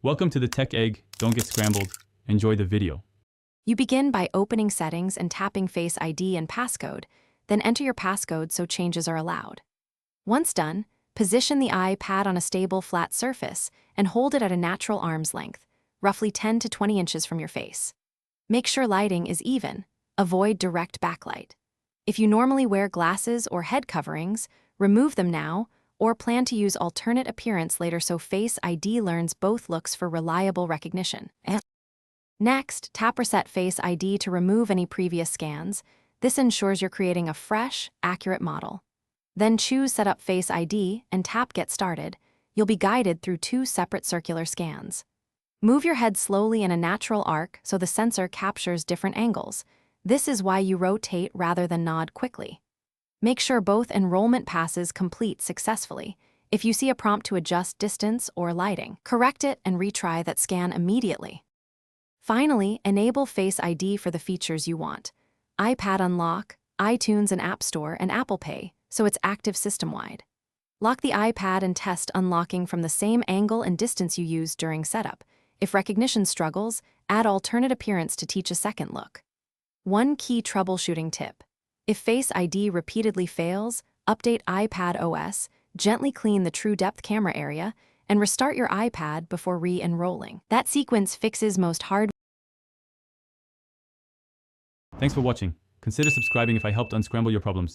Welcome to the Tech Egg. Don't get scrambled. Enjoy the video. You begin by opening Settings and tapping Face ID and Passcode, then enter your passcode so changes are allowed. Once done, position the iPad on a stable, flat surface and hold it at a natural arm's length, roughly 10 to 20 inches from your face. Make sure lighting is even. Avoid direct backlight. If you normally wear glasses or head coverings, remove them now or plan to use alternate appearance later so Face ID learns both looks for reliable recognition. Next, tap Reset Face ID to remove any previous scans. This ensures you're creating a fresh, accurate model. Then choose Set up Face ID and tap Get Started. You'll be guided through two separate circular scans. Move your head slowly in a natural arc so the sensor captures different angles. This is why you rotate rather than nod quickly. Make sure both enrollment passes complete successfully. If you see a prompt to adjust distance or lighting, correct it and retry that scan immediately. Finally, enable Face ID for the features you want: iPad Unlock, iTunes and App Store, and Apple Pay, so it's active system-wide. Lock the iPad and test unlocking from the same angle and distance you used during setup. If recognition struggles, add alternate appearance to teach a second look. One key troubleshooting tip: if Face ID repeatedly fails, update iPad OS, gently clean the true depth camera area, and restart your iPad before re-enrolling. That sequence fixes most hard. Thanks for watching. Consider subscribing if I helped unscramble your problems.